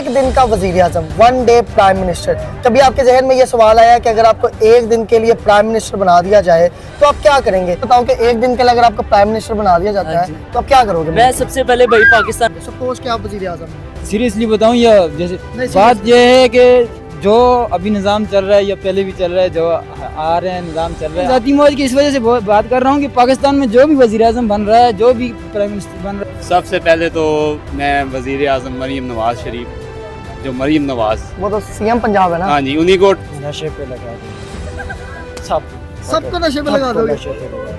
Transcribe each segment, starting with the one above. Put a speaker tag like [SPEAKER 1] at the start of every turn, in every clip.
[SPEAKER 1] एक दिन का वजीर आजम, वन डे प्राइम मिनिस्टर। कभी आपके जहन में ये सवाल आया कि अगर आपको एक दिन के लिए प्राइम मिनिस्टर बना दिया जाए तो आप क्या करेंगे? बताओ कि एक दिन के लिए अगर आपको प्राइम मिनिस्टर बना दिया जाता है तो आप क्या करोगे?
[SPEAKER 2] मैं सबसे पहले भाई पाकिस्तान,
[SPEAKER 1] सपोज कि आप वजीर आजम।
[SPEAKER 3] सीरियसली बताऊं या जैसे बात यह है कि जो अभी निज़ाम चल रहा है या पहले भी चल रहा है, जो आ रहे हैं निज़ाम चल रहा है, जाती मौज की इस वजह से बात कर रहा हूँ कि पाकिस्तान में जो भी वज़ीर आज़म बन रहा है, जो भी प्राइम मिनिस्टर बन रहा है,
[SPEAKER 4] सबसे पहले तो मैं वज़ीर आज़म मरीम नवाज शरीफ, जो मरीम नवाज,
[SPEAKER 1] वो तो सीएम पंजाब है ना।
[SPEAKER 4] हाँ जी, उन्हीं को
[SPEAKER 3] नशे पे लगा देंगे
[SPEAKER 1] सबको नशे पे लगा दोगे।
[SPEAKER 3] नशे पे लगा देंगे।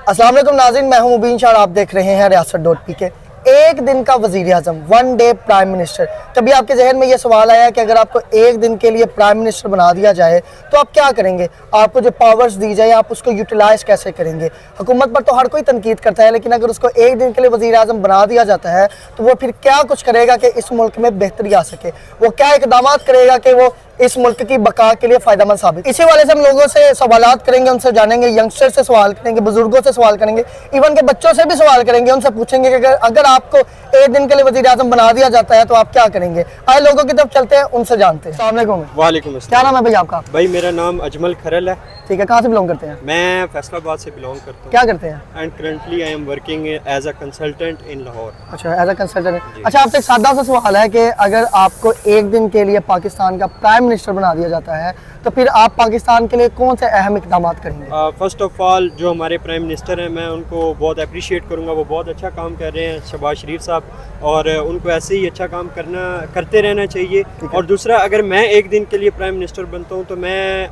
[SPEAKER 1] अस्सलाम वालेकुम नाज़रीन, मैं हूं मुबीन शाह और आप देख रहे हैं रियासत.pk। एक दिन का वजीर आजम, वन डे प्राइम मिनिस्टर। कभी आपके जहन में ये सवाल आया कि अगर आपको एक दिन के लिए प्राइम मिनिस्टर बना दिया जाए तो आप क्या करेंगे? आपको जो पावर्स दी जाए आप उसको यूटिलाइज कैसे करेंगे? हुकूमत पर तो हर कोई तनकीद करता है, लेकिन अगर उसको एक दिन के लिए वजीर आजम बना दिया जाता है तो वो फिर क्या कुछ करेगा कि इस मुल्क में बेहतरी आ सके? वो क्या इकदाम करेगा कि वो इस मुल्क की बका के लिए फायदेमंद साबित? इसी वाले से हम लोगों से सवालात करेंगे, उनसे जानेंगे, यंगस्टर से सवाल करेंगे, बुजुर्गों से सवाल करेंगे, इवन के बच्चों से भी सवाल करेंगे। उनसे पूछेंगे कि अगर आपको एक दिन के लिए वजीर आजम बना दिया जाता है तो आप क्या करेंगे? आए लोगों की तरफ चलते हैं, उनसे जानते हैं। अस्सलाम वालेकुम।
[SPEAKER 5] वालेकुम
[SPEAKER 1] क्या नाम है भाई आपका?
[SPEAKER 5] भाई मेरा नाम अजमल खरल है।
[SPEAKER 1] ठीक है, कहाँ से बिलोंग करते हैं?
[SPEAKER 5] मैं फैसलाबाद से बिलोंग करता हूँ।
[SPEAKER 1] क्या करते हैं?
[SPEAKER 5] And currently I am working as a consultant in Lahore.
[SPEAKER 1] अच्छा, एज अ कंसल्टेंट। अच्छा, आपसे एक सादा सा सवाल है कि अगर आपको एक दिन के लिए पाकिस्तान का प्राइम मिनिस्टर बना दिया जाता है तो फिर आप पाकिस्तान के लिए कौन से अहम इकदाम करेंगे?
[SPEAKER 5] फर्स्ट ऑफ ऑल जो हमारे प्राइम मिनिस्टर हैं, मैं उनको बहुत अप्रिशिएट करूँगा। वो बहुत अच्छा काम कर रहे हैं, शहबाज शरीफ साहब, और उनको ऐसे ही अच्छा काम करते रहना चाहिए। और दूसरा, अगर मैं एक दिन के लिए प्राइम मिनिस्टर बनता हूँ तो मैं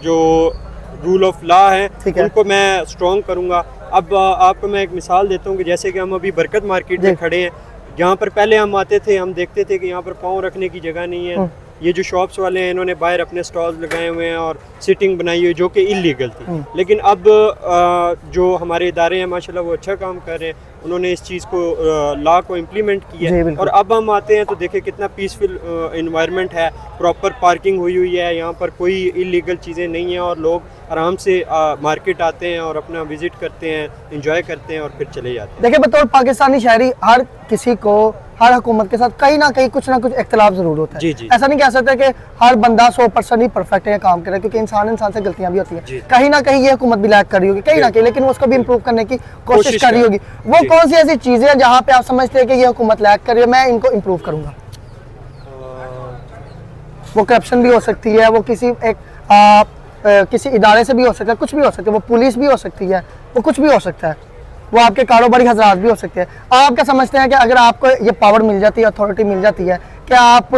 [SPEAKER 5] जो रूल ऑफ लॉ है उनको मैं स्ट्रॉन्ग करूँगा। अब आपको मैं एक मिसाल देता हूँ कि जैसे कि हम अभी बरकत मार्केट में खड़े हैं, यहाँ पर पहले हम आते थे, हम देखते थे कि यहाँ पर पाँव रखने की जगह नहीं है। ये जो शॉप्स वाले हैं, इन्होंने बाहर अपने स्टॉल्स लगाए हुए हैं और सिटिंग बनाई हुई जो कि इलीगल थी। लेकिन अब जो हमारे इदारे हैं माशाल्लाह वो अच्छा काम कर रहे हैं, उन्होंने इस चीज़ को लॉ को इम्प्लीमेंट किया है। और अब हम आते हैं तो देखें कितना पीसफुल इन्वायरमेंट है, प्रॉपर पार्किंग हुई है, यहाँ पर कोई इलीगल चीज़ें नहीं हैं और लोग आराम से मार्केट आते हैं और अपना विजिट करते हैं, इंजॉय करते हैं और फिर चले जाते हैं।
[SPEAKER 1] देखिए, बतौर पाकिस्तानी शहरी हर किसी को हर हुकूमत के साथ कहीं ना कहीं कुछ ना कुछ इख्तिलाफ जरूर होता है।
[SPEAKER 5] जी जी।
[SPEAKER 1] ऐसा नहीं कह सकते कि हर बंदा 100% ही परफेक्ट है काम करे, क्योंकि इंसान से गलतियां भी होती हैं। कहीं ना कहीं ये हुकूमत भी लैक कर रही होगी, कहीं ना कहीं, लेकिन उसको भी इम्प्रूव करने की कोशिश कर रही होगी। वो कौन सी ऐसी चीजें हैं जहाँ पे आप समझते हैं कि ये हुकूमत लैक कर रही है, मैं इनको इम्प्रूव करूंगा? वो करप्शन भी हो सकती है, वो किसी इदारे से भी हो सकता है, कुछ भी हो सकता है, वो पुलिस भी हो सकती है, वो कुछ भी हो सकता है, वो आपके कारोबारी हजरात भी हो सकते हैं। आप क्या समझते हैं कि अगर आपको ये पावर मिल जाती है, अथॉरिटी मिल जाती है, क्या आप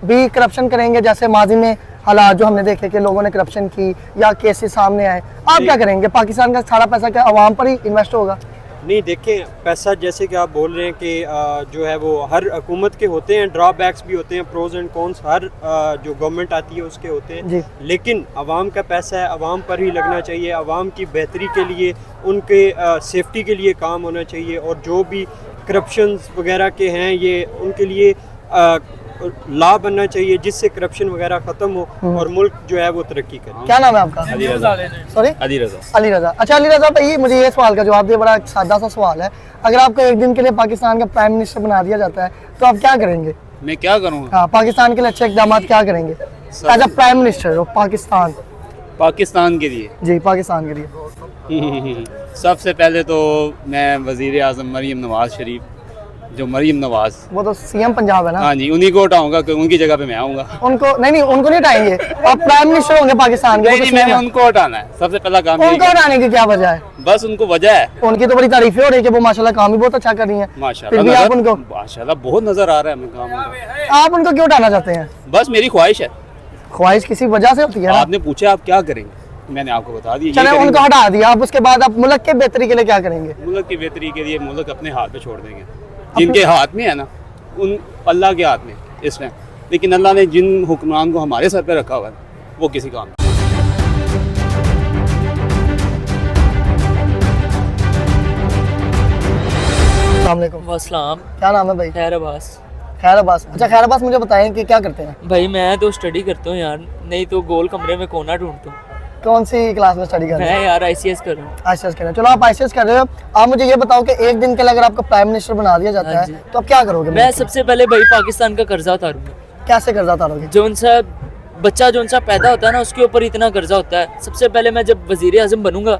[SPEAKER 1] भी करप्शन करेंगे? जैसे माजी में हालात जो हमने देखे कि लोगों ने करप्शन की या केसेस सामने आए, आप क्या करेंगे? पाकिस्तान का सारा पैसा क्या आवाम पर ही इन्वेस्ट होगा?
[SPEAKER 5] नहीं, देखें, पैसा जैसे कि आप बोल रहे हैं कि जो है वो हर हुकूमत के होते हैं, ड्रॉबैक्स भी होते हैं, प्रोज एंड कॉन्स हर जो गवर्नमेंट आती है उसके होते हैं। लेकिन आवाम का पैसा है, आवाम पर ही लगना चाहिए, आवाम की बेहतरी के लिए, उनके सेफ्टी के लिए काम होना चाहिए। और जो भी करप्शन वगैरह के हैं, ये उनके लिए लॉ बनना चाहिए जिससे करप्शन वगैरह खत्म हो और मुल्क जो है वो तरक्की करे।
[SPEAKER 1] क्या नाम है आपका? सॉरी,
[SPEAKER 4] अली रजा।
[SPEAKER 1] अली रजा। अच्छा अली रजा भाई, मुझे ये सवाल का जवाब दिए, बड़ा सादा सा सवाल है। अगर आपको एक दिन के लिए पाकिस्तान का प्राइम मिनिस्टर बना दिया जाता है तो आप क्या करेंगे?
[SPEAKER 4] मैं क्या करूँगा?
[SPEAKER 1] हाँ, पाकिस्तान के लिए अच्छे इकदाम क्या करेंगे as a prime minister of
[SPEAKER 4] Pakistan के लिए?
[SPEAKER 1] जी, पाकिस्तान के लिए।
[SPEAKER 4] सबसे पहले तो मैं वज़ीर आज़म मरीम नवाज शरीफ, जो मरीम नवाज,
[SPEAKER 1] वो तो सीएम पंजाब है ना।
[SPEAKER 4] हाँ जी, उन्हीं को उठाऊंगा, उनकी जगह पे मैं आऊँगा।
[SPEAKER 1] उनको नहीं, उनको नहीं हटाएंगे, आप प्राइम मिनिस्टर होंगे पाकिस्तान के।
[SPEAKER 4] नहीं, मैंने उनको हटाना है, सबसे पहला काम।
[SPEAKER 1] उनको हटाने की क्या वजह है?
[SPEAKER 4] बस उनको वजह है,
[SPEAKER 1] उनकी तो बड़ी तारीफें हो रही है कि वो माशाल्लाह काम भी बहुत अच्छा कर रही हैं।
[SPEAKER 4] माशाल्लाह
[SPEAKER 1] आप उनको
[SPEAKER 4] माशाल्लाह बहुत नजर आ रहा है हमें काम।
[SPEAKER 1] आप उनको क्यों हटाना चाहते हैं?
[SPEAKER 4] बस मेरी ख्वाहिश है।
[SPEAKER 1] ख्वाहिश किसी वजह से होती है ना?
[SPEAKER 4] आपने पूछा आप क्या करेंगे, मैंने आपको बता दिया।
[SPEAKER 1] चले, उनको हटा दिया, आप उसके बाद आप मुल्क के बेहतरी के लिए क्या करेंगे?
[SPEAKER 4] मुल्क की बेहतरी के लिए मुल्क अपने हाथ पे छोड़ देंगे, जिनके हाथ में है ना, उन अल्लाह के हाथ में इस टाइम। लेकिन अल्लाह ने जिन हुक्मरान को हमारे सर पे रखा हुआ है वो किसी काम।
[SPEAKER 1] अस्सलाम वालेकुम।
[SPEAKER 2] वसलाम।
[SPEAKER 1] क्या नाम है भाई?
[SPEAKER 2] खैर अब्बास।
[SPEAKER 1] खैर अब्बास। अच्छा खैर अब्बास, मुझे बताएं कि क्या करते हैं?
[SPEAKER 2] भाई मैं तो स्टडी करता हूँ यार, नहीं तो गोल कमरे में कोना ढूंढता हूँ।
[SPEAKER 1] कौन सी क्लास में स्टडी कर रहे हैं?
[SPEAKER 2] मैं यार ICS कर रहा हूँ।
[SPEAKER 1] आईसीएस कर रहे हैं। चलो आप आईसीएस कर रहे हो, आप मुझे ये बताओ कि एक दिन के लिए अगर आपको प्राइम मिनिस्टर बना दिया जाता
[SPEAKER 2] हाँ
[SPEAKER 1] है
[SPEAKER 2] जी।
[SPEAKER 1] तो आप क्या करोगे?
[SPEAKER 2] मैं सबसे पहले भाई पाकिस्तान का कर्जा उतारूंगा।
[SPEAKER 1] कैसे कर्जा उतारोगे?
[SPEAKER 2] जोन सा बच्चा जोन सा पैदा होता है ना, उसके ऊपर इतना कर्जा होता है। सबसे पहले मैं जब वजीर आजम बनूंगा,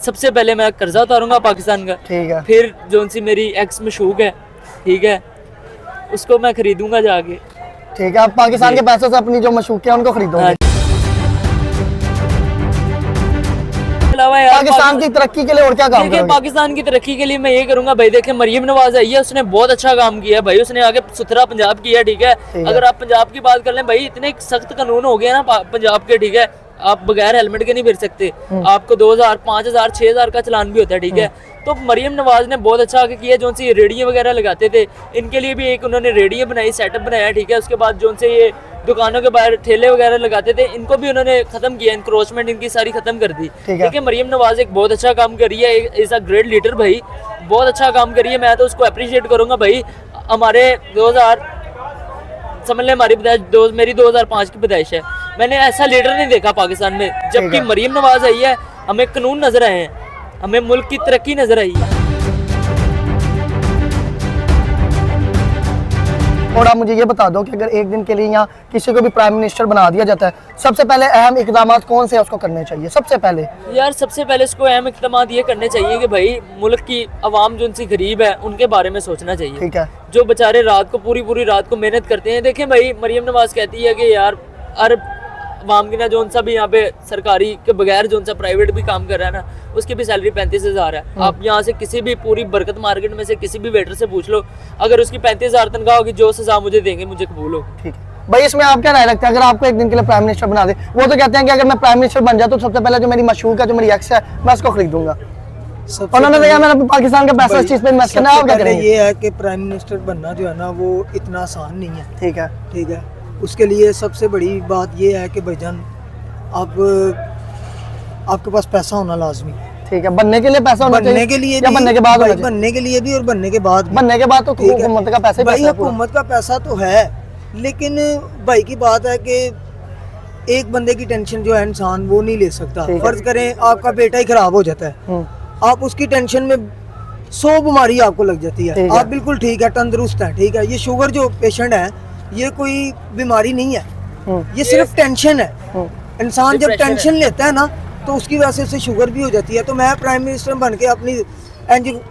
[SPEAKER 2] सबसे पहले मैं कर्जा उतारूंगा पाकिस्तान का।
[SPEAKER 1] ठीक है।
[SPEAKER 2] फिर जोन सी मेरी एक्स मशूक है, ठीक है, उसको मैं खरीदूंगा जाके।
[SPEAKER 1] ठीक है, आप पाकिस्तान के पैसों से अपनी जो मशूक है उनको खरीदोगे।
[SPEAKER 2] हाँ। अलावा यार
[SPEAKER 1] पाकिस्तान की तरक्की के लिए और क्या काम
[SPEAKER 2] देखिए,
[SPEAKER 1] करोगे?
[SPEAKER 2] पाकिस्तान की तरक्की के लिए मैं ये करूंगा भाई। देखिए मरियम नवाज आई है, उसने बहुत अच्छा काम किया है भाई। उसने आगे सुथरा पंजाब किया है, ठीक है।
[SPEAKER 1] है।
[SPEAKER 2] अगर आप पंजाब की बात कर लें भाई, इतने सख्त कानून हो गए ना पंजाब के, ठीक है। आप बगैर हेलमेट के नहीं फिर सकते। आपको 2000, 5000, 6000 का चालान भी होता है, ठीक है। तो मरियम नवाज ने बहुत अच्छा आगे किया। जोन सी रेडियो वगैरह लगाते थे, इनके लिए भी एक उन्होंने रेडियो बनाई, सेटअप बनाया, ठीक है। उसके बाद जोन से ये दुकानों के बाहर ठेले वगैरह लगाते थे, इनको भी उन्होंने खत्म किया, इंक्रोचमेंट इनकी सारी खत्म कर दी, ठीक है। मरियम नवाज एक बहुत अच्छा काम कर रही है, इज अ ग्रेट लीडर भाई, बहुत अच्छा काम कर रही है। मैं तो उसको अप्रिशिएट करूंगा भाई। हमारे 2000 समझ लें, हमारी पैदाइश मेरी 2005 की पैदाइश है। मैंने ऐसा लीडर नहीं देखा पाकिस्तान में। जबकि मरियम नवाज आई है, हमें कानून नजर आए हैं, हमें मुल्क की तरक्की नजर आई है।
[SPEAKER 1] और आप मुझे ये बता दो कि अगर एक दिन के लिए यहाँ किसी को भी प्राइम मिनिस्टर बना दिया जाता है, सबसे पहले अहम इकदाम कौन से उसको करने चाहिए? सबसे पहले
[SPEAKER 2] यार सबसे पहले इसको अहम इकदाम ये करने चाहिए कि भाई मुल्क की आवाम जो उनसी गरीब है उनके बारे में सोचना चाहिए।
[SPEAKER 1] ठीक है।
[SPEAKER 2] जो बेचारे रात को पूरी रात को मेहनत करते हैं। देखें भाई, मरियम नवाज कहती है कि यार हर आवाम की ना जो सा भी यहाँ पे सरकारी के बगैर जो सा प्राइवेट भी काम कर रहा है ना, उसकी भी सैलरी 35,000 है। आप यहाँ से किसी भी पूरी बरकत मार्केट में से किसी भी वेटर से पूछ लो, अगर उसकी 35,000 तनख्वाह होगी, जो सजा मुझे देंगे मुझे कबूल हो।
[SPEAKER 1] ठीक है भाई, इसमें आप क्या राय रखते हैं? अगर आपको एक दिन के लिए प्राइम मिनिस्टर बना दे, वो तो कहते हैं कि अगर मैं प्राइम मिनिस्टर बन जाता तो सबसे पहले जो मेरी मशहूर है, जो मेरी एक्स है, मैं उसको खरीदूंगा। उन्होंने कहा मैंने पाकिस्तान का पैसा इस चीज पे इन्वेस्ट करना है। आप क्या करेंगे?
[SPEAKER 6] ये है कि प्राइम मिनिस्टर बनना जो है ना, वो इतना आसान नहीं है।
[SPEAKER 1] ठीक है।
[SPEAKER 6] ठीक है, उसके लिए सबसे बड़ी बात ये है कि भाईजान आप आपके पास पैसा होना लाजमी।
[SPEAKER 1] ठीक है, बनने के लिए पैसा होना चाहिए,
[SPEAKER 6] बनने के लिए
[SPEAKER 1] या
[SPEAKER 6] भी,
[SPEAKER 1] बनने के बाद होना चाहिए?
[SPEAKER 6] बनने के लिए भी और बनने के बाद भी।
[SPEAKER 1] बनने के बाद तो
[SPEAKER 6] ठीक है।
[SPEAKER 1] हुकूमत का पैसा ही
[SPEAKER 6] भाई
[SPEAKER 1] पैसा है पूरा।
[SPEAKER 6] हुकूमत का पैसा तो है, लेकिन भाई की बात है कि एक बंदे की टेंशन जो है इंसान वो नहीं ले सकता।
[SPEAKER 1] ठीक है।
[SPEAKER 6] फर्ज करें आपका बेटा ही खराब हो जाता है, आप उसकी टेंशन में 100 बीमारी आपको लग जाती है।
[SPEAKER 1] ठीक है।
[SPEAKER 6] आप बिल्कुल ठीक है, तंदुरुस्त है, ठीक है। ये शुगर जो पेशेंट है, ये कोई बीमारी नहीं है, ये सिर्फ टेंशन है। इंसान जब
[SPEAKER 2] डिप्रेशन
[SPEAKER 6] टेंशन लेता है ना, तो उसकी वजह से उसे शुगर भी हो जाती है। तो मैं प्राइम मिनिस्टर बन के अपनी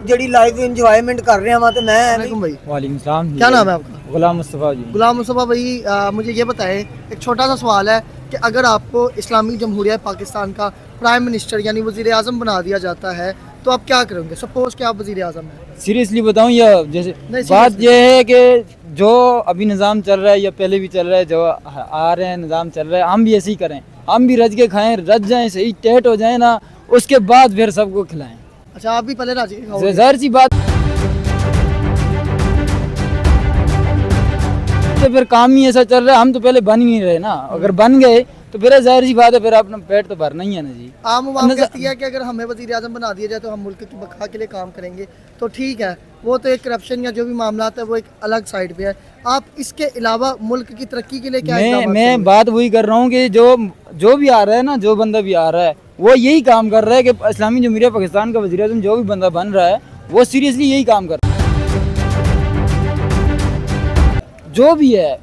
[SPEAKER 6] जड़ी लाइफ इंजॉयमेंट कर रहे हैं वहाँ, तो मैं
[SPEAKER 1] भाई
[SPEAKER 3] वालेकुम सलाम।
[SPEAKER 1] क्या नाम है आपका?
[SPEAKER 3] गुलाम मुस्तफ़ा जी।
[SPEAKER 1] गुलाम मुस्तफ़ा भाई, मुझे ये बताएं, एक छोटा सा सवाल है कि अगर आपको इस्लामी जमहूरिया पाकिस्तान का प्राइम मिनिस्टर यानी वज़ीर आज़म बना दिया जाता है, तो आप क्या करेंगे? सपोज कि आप वज़ीर आज़म हैं।
[SPEAKER 3] सीरियसली बताऊं, या जैसे
[SPEAKER 1] नहीं,
[SPEAKER 3] बात ये है कि जो अभी निज़ाम चल रहा है या पहले भी चल रहा है, जो आ रहे हैं निज़ाम चल रहा है, हम भी ऐसे ही करें, हम भी रज के खाएं, रज जाएं, सही टेट हो जाए ना, उसके बाद फिर सबको खिलाएं।
[SPEAKER 1] अच्छा, आप भी पहले राजी के खाओगे?
[SPEAKER 3] जाहिर सी बात, तो फिर काम ही ऐसा चल रहा है, हम तो पहले बन ही नहीं रहे ना। अगर बन गए तो फिर जाहिर सी बात है, फिर अपना पेट तो भरना ही है ना जी।
[SPEAKER 1] आम आवाम कहती है कि अगर हमें वज़ीर आज़म बना दिया जाए तो हम मुल्क की बका के लिए काम करेंगे, तो ठीक है, वो तो एक करप्शन या जो भी मामला है वो एक अलग साइड पे है। आप इसके अलावा मुल्क की तरक्की के लिए क्या
[SPEAKER 3] मैं बात वही कर रहा हूँ कि जो भी आ रहा है ना, जो बंदा भी आ रहा है वो यही काम कर रहा है कि इस्लामी जमहूरिया पाकिस्तान का वज़ीर आज़म जो भी बंदा बन रहा है वो सीरियसली यही काम कर रहा है। जो भी है,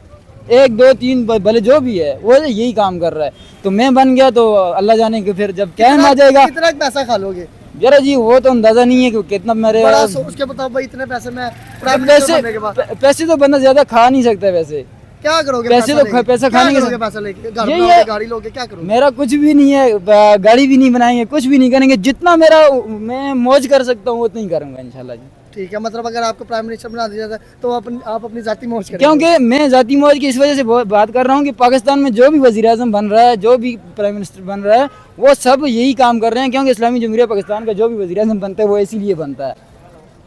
[SPEAKER 3] 1 2 3 भले जो भी है, वो यही काम कर रहा है। तो मैं बन गया तो अल्लाह जाने कि फिर जब टाइम आ जाएगा,
[SPEAKER 1] कितना पैसा खा लोगे?
[SPEAKER 3] जरा जी वो तो अंदाजा नहीं है कि कितना मेरे
[SPEAKER 1] बड़ा सोच के बताओ भाई, इतने पैसे में प्राइम मिनिस्टर बनने के बाद
[SPEAKER 3] पैसे तो बंदा ज्यादा खा नहीं सकता। वैसे
[SPEAKER 1] क्या करोगे?
[SPEAKER 3] पैसे तो
[SPEAKER 1] लेके?
[SPEAKER 3] पैसा
[SPEAKER 1] क्या
[SPEAKER 3] खाने के
[SPEAKER 1] करोगे? पैसा लेके घर
[SPEAKER 3] यही
[SPEAKER 1] बनाओगे,
[SPEAKER 3] है।
[SPEAKER 1] गाड़ी लोगे, क्या करोगे?
[SPEAKER 3] मेरा कुछ भी नहीं है, गाड़ी भी नहीं बनाएंगे, कुछ भी नहीं करेंगे, जितना मेरा मैं मौज कर सकता हूँ उतना ही करूंगा इंशाल्लाह जी।
[SPEAKER 1] ठीक है, मतलब अगर आपको प्राइम मिनिस्टर बना दिया जाता है तो आप अपनी जाती मौज करेंगे?
[SPEAKER 3] क्योंकि मैं जाती मौज की इस वजह से बात कर रहा हूँ कि पाकिस्तान में जो भी वज़ीर आज़म बन रहा है, जो भी प्राइम मिनिस्टर बन रहा है, वो सब यही काम कर रहे हैं। क्योंकि इस्लामी जमहूरिया पाकिस्तान का जो भी वज़ीर आज़म बनता है वो इसीलिए बनता है।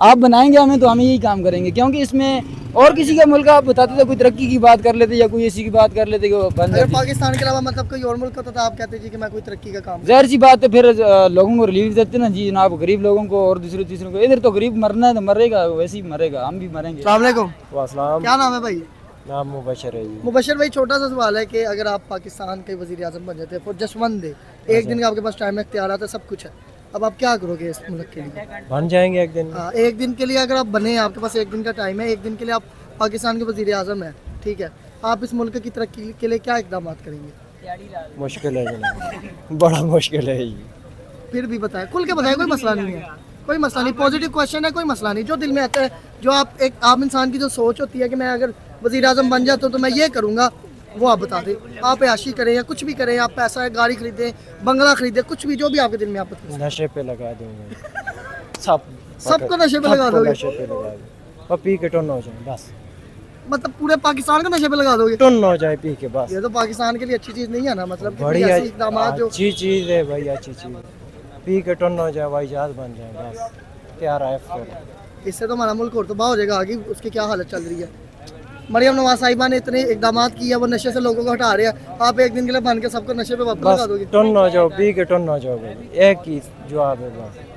[SPEAKER 3] आप बनाएंगे हमें तो हम यही काम करेंगे, क्योंकि इसमें और किसी का मुल्क आप बताते तो कोई तरक्की की बात कर लेते या कोई ऐसी की बात कर लेते कि वो बन
[SPEAKER 1] अगर
[SPEAKER 3] जाती।
[SPEAKER 1] पाकिस्तान के अलावा मतलब कोई और मुल्क होता तो आप कहते जी कि मैं कोई तरक्की का काम
[SPEAKER 3] जाहिर सी बात है, फिर लोगों को रिलीफ देते ना जी जनाब, गरीब लोगों को और दूसरे तीसरों को। इधर तो गरीब मरना है तो मरेगा, वैसे ही मरेगा, हम भी मरेंगे।
[SPEAKER 1] अस्सलाम वालेकुम,
[SPEAKER 7] वासलाम,
[SPEAKER 1] क्या नाम है भाई?
[SPEAKER 7] नाम मुबशर है जी।
[SPEAKER 1] मुबशर भाई, छोटा सा सवाल है कि अगर आप पाकिस्तान के वजीर आजम बन जाते फॉर जस्ट वन डे, एक दिन का आपके पास टाइम है, इख्तियारात है, सब कुछ है, अब आप क्या करोगे इस मुल्क के लिए?
[SPEAKER 7] बन जाएंगे एक दिन।
[SPEAKER 1] हाँ, एक दिन के लिए अगर आप बने, आपके पास एक दिन का टाइम है, एक दिन के लिए आप पाकिस्तान के वजीर आजम है, ठीक है, आप इस मुल्क की तरक्की के लिए क्या इकदाम करेंगे?
[SPEAKER 7] मुश्किल है जनाब, बड़ा मुश्किल है जी।
[SPEAKER 1] फिर भी बताएं, खुल के बताएं, कोई मसला नहीं है, कोई मसला नहीं, पॉजिटिव क्वेश्चन है, कोई मसला नहीं, जो दिल में आता है, जो आप एक आम इंसान की जो सोच होती है कि मैं अगर वजीर आजम बन जाता तो मैं ये करूँगा, वो आप बता दें। आप याशी करें या कुछ भी करें, आप पैसा गाड़ी खरीदें, बंगला खरीदें, कुछ भी, जो भी आपके दिल में आप बता।
[SPEAKER 7] नशे पे लगा दूंगे सब,
[SPEAKER 1] सबको नशे पे लगा
[SPEAKER 7] सबको
[SPEAKER 1] दोगे?
[SPEAKER 7] नशे पे लगा दूंगे और पी के टुन हो जाए बस,
[SPEAKER 1] मतलब पूरे पाकिस्तान को नशे पे लगा दोगे?
[SPEAKER 7] टुन हो जाए पी के बस।
[SPEAKER 1] ये तो पाकिस्तान के लिए अच्छी चीज़ नहीं है ना, मतलब कि
[SPEAKER 7] बड़ी
[SPEAKER 1] ऐसे इकदाम जो
[SPEAKER 7] अच्छी चीज़ है भाई, अच्छी चीज़। पी के टुन हो जाए, भाई जहाज बन जाए बस, क्या रहा है फिर।
[SPEAKER 1] इससे तो हमारा मुल्क और तबाह हो जाएगा। आगे उसकी क्या हालत चल रही है? मरियम नवाज साहिबा ने इतने इकदाम किए, वो नशे से लोगों को हटा रहे हैं, आप एक दिन के लिए बन के सबको नशे पे वापस लगा
[SPEAKER 7] बस
[SPEAKER 1] दोगे?
[SPEAKER 7] टुन हो जाओ, पी के टुन हो जाओ भाई, एक ही जवाब है बस।